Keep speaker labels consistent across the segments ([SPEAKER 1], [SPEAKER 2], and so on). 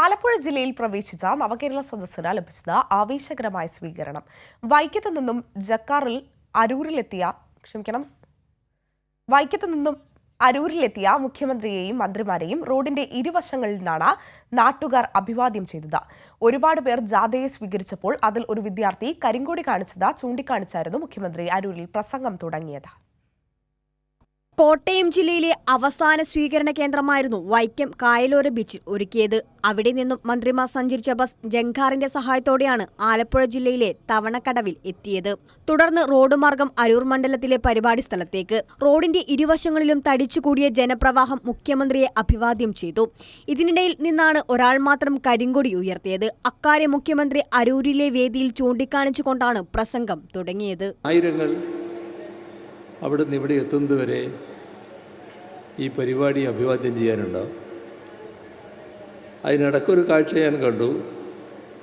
[SPEAKER 1] ആലപ്പുഴ ജില്ലയിൽ പ്രവേശിച്ച നവകേരള സദസ്സിന് ലഭിച്ചത് ആവേശകരമായ സ്വീകരണം. വൈക്കത്ത് നിന്നും അരൂരിലെത്തിയ മുഖ്യമന്ത്രിയെയും മന്ത്രിമാരെയും റോഡിന്റെ ഇരുവശങ്ങളിൽ നിന്നാണ് നാട്ടുകാർ അഭിവാദ്യം ചെയ്തത്. ഒരുപാട് പേർ ജാഥയെ സ്വീകരിച്ചപ്പോൾ അതിൽ ഒരു വിദ്യാർത്ഥി കരിങ്കൊടി കാണിച്ചത് ചൂണ്ടിക്കാണിച്ചായിരുന്നു മുഖ്യമന്ത്രി അരൂരിൽ പ്രസംഗം തുടങ്ങിയത്.
[SPEAKER 2] കോട്ടയം ജില്ലയിലെ അവസാന സ്വീകരണ കേന്ദ്രമായിരുന്നു വൈക്കം കായലോര ബീച്ചിൽ ഒരുക്കിയത്. അവിടെ നിന്നും മന്ത്രിമാർ സഞ്ചരിച്ച ബസ് ജങ്കാറിന്റെ സഹായത്തോടെയാണ് ആലപ്പുഴ ജില്ലയിലെ തവണക്കടവിൽ എത്തിയത്. തുടർന്ന് റോഡ് മാർഗം അരൂർ മണ്ഡലത്തിലെ പരിപാടി സ്ഥലത്തേക്ക്. റോഡിന്റെ ഇരുവശങ്ങളിലും തടിച്ചുകൂടിയ ജനപ്രവാഹം മുഖ്യമന്ത്രിയെ അഭിവാദ്യം ചെയ്തു. ഇതിനിടയിൽ നിന്നാണ് ഒരാൾ മാത്രം കരിങ്കൊടി ഉയർത്തിയത്. അക്കാര്യം മുഖ്യമന്ത്രി അരൂരിലെ വേദിയിൽ ചൂണ്ടിക്കാണിച്ചുകൊണ്ടാണ് പ്രസംഗം തുടങ്ങിയത്.
[SPEAKER 3] അവിടെ നിന്ന് ഇവിടെ എത്തുന്നതുവരെ ഈ പരിപാടി അഭിവാദ്യം ചെയ്യാനുണ്ടാവും. അതിനിടയ്ക്കൊരു കാഴ്ച ഞാൻ കണ്ടു.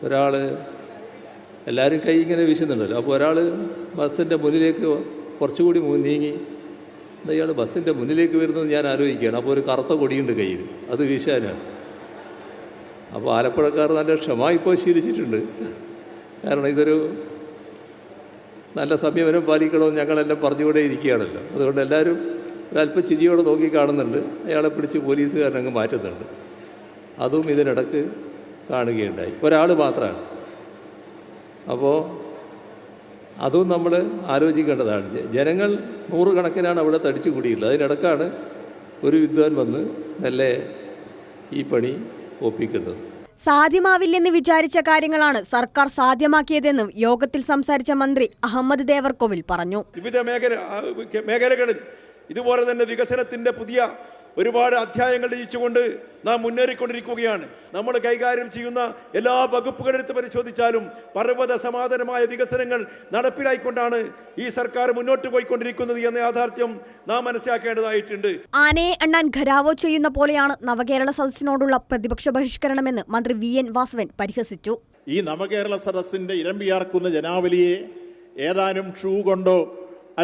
[SPEAKER 3] ഒരാൾ, എല്ലാവരും കൈ ഇങ്ങനെ വീശുന്നുണ്ടല്ലോ, അപ്പോൾ ഒരാൾ ബസ്സിൻ്റെ മുന്നിലേക്ക് കുറച്ചുകൂടി നീങ്ങി, എന്താ ഇയാൾ ബസ്സിൻ്റെ മുന്നിലേക്ക് വരുന്നത് ഞാൻ ആലോചിക്കുകയാണ്. അപ്പോൾ ഒരു കറുത്ത കൊടിയുണ്ട് കയ്യിൽ, അത് വീശാനാണ്. അപ്പോൾ ആലപ്പുഴക്കാർ നല്ല ക്ഷമ ഇപ്പോൾ ശീലിച്ചിട്ടുണ്ട്. കാരണം ഇതൊരു നല്ല സംയമനം പാലിക്കണമെന്ന് ഞങ്ങളെല്ലാം പറഞ്ഞുകൊണ്ടേ ഇരിക്കുകയാണല്ലോ. അതുകൊണ്ട് എല്ലാവരും ഒരല്പം ചിരിയോടെ നോക്കി കാണുന്നുണ്ട്. അയാളെ പിടിച്ച് പോലീസുകാരനങ്ങ് മാറ്റുന്നുണ്ട്. അതും ഇതിനിടക്ക് കാണുകയുണ്ടായി. ഒരാൾ മാത്രമാണ്. അപ്പോൾ അതും നമ്മൾ ആലോചിക്കേണ്ടതാണ്. ജനങ്ങൾ നൂറുകണക്കിനാണ് അവിടെ തടിച്ചു കൂടിയുള്ളത്. അതിനിടക്കാണ് ഒരു വിദ്വാൻ വന്ന് മെല്ലെ ഈ പണി ഒപ്പിക്കുന്നത്.
[SPEAKER 2] സാധ്യമാവില്ലെന്ന് വിചാരിച്ച കാര്യങ്ങളാണ് സർക്കാർ സാധ്യമാക്കിയതെന്നും യോഗത്തിൽ സംസാരിച്ച മന്ത്രി അഹമ്മദ് ദേവർകോവിൽ പറഞ്ഞു.
[SPEAKER 4] വിവിധ മേഖലകളിൽ ഇതുപോലെ തന്നെ വികസനത്തിന്റെ പുതിയ ഒരുപാട് അധ്യായങ്ങൾ രചിച്ചുകൊണ്ട് നാം മുന്നേറിക്കൊണ്ടിരിക്കുകയാണ്. നമ്മൾ കൈകാര്യം ചെയ്യുന്ന എല്ലാ വകുപ്പുകളെടുത്ത് പരിശോധിച്ചാലും പർവ്വത സമാന്തരമായ വികസനങ്ങൾ നടപ്പിലായിക്കൊണ്ടാണ് ഈ സർക്കാർ മുന്നോട്ട് പോയിക്കൊണ്ടിരിക്കുന്നത് എന്ന യാഥാർത്ഥ്യം നാം മനസ്സിലാക്കേണ്ടതായിട്ടുണ്ട്.
[SPEAKER 2] ആനയെ എണ്ണാൻ ഖരാവോ ചെയ്യുന്ന പോലെയാണ് നവകേരള സദസ്സിനോടുള്ള പ്രതിപക്ഷ ബഹിഷ്കരണമെന്ന് മന്ത്രി VN വാസവൻ പരിഹസിച്ചു.
[SPEAKER 5] ഈ നവകേരള സദസ്സിന്റെ ഇരമ്പിയാർക്കുന്ന ജനാവലിയെ ഏതാനും ഷൂ കൊണ്ടോ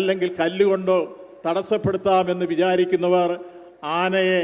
[SPEAKER 5] അല്ലെങ്കിൽ കല്ലുകൊണ്ടോ തടസ്സപ്പെടുത്താമെന്ന് വിചാരിക്കുന്നവർ ആനയെ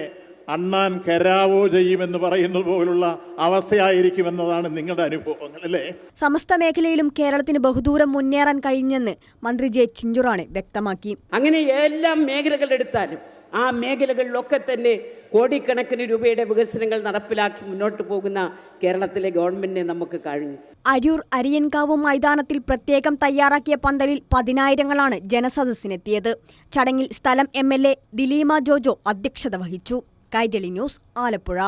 [SPEAKER 5] അണ്ണാൻ കരാവോ ചെയ്യുമെന്ന് പറയുന്നത് പോലുള്ള അവസ്ഥയായിരിക്കുമെന്നതാണ് നിങ്ങളുടെ അനുഭവങ്ങൾ, അല്ലേ?
[SPEAKER 2] സമസ്ത മേഖലയിലും കേരളത്തിന് ബഹുദൂരം മുന്നേറാൻ കഴിഞ്ഞെന്ന് മന്ത്രി ജെ ചിഞ്ചുറാണി വ്യക്തമാക്കി.
[SPEAKER 6] അങ്ങനെ എല്ലാ മേഖലകളെടുത്താലും ആ മേഖലകളിലൊക്കെ തന്നെ കോടിക്കണക്കിന് രൂപയുടെ വികസനങ്ങൾ നടപ്പിലാക്കി മുന്നോട്ട് പോകുന്ന കേരളത്തിലെ ഗവൺമെന്റിനെ നമുക്ക് കഴിഞ്ഞു.
[SPEAKER 2] അരൂർ അരിയൻകാവ് മൈതാനത്തിൽ പ്രത്യേകം തയ്യാറാക്കിയ പന്തലിൽ പതിനായിരങ്ങളാണ് ജനസദസ്സിനെത്തിയത്. ചടങ്ങിൽ സ്ഥലം MLA ദിലീമ ജോജോ അധ്യക്ഷത വഹിച്ചു. കൈരളി ന്യൂസ്, ആലപ്പുഴ.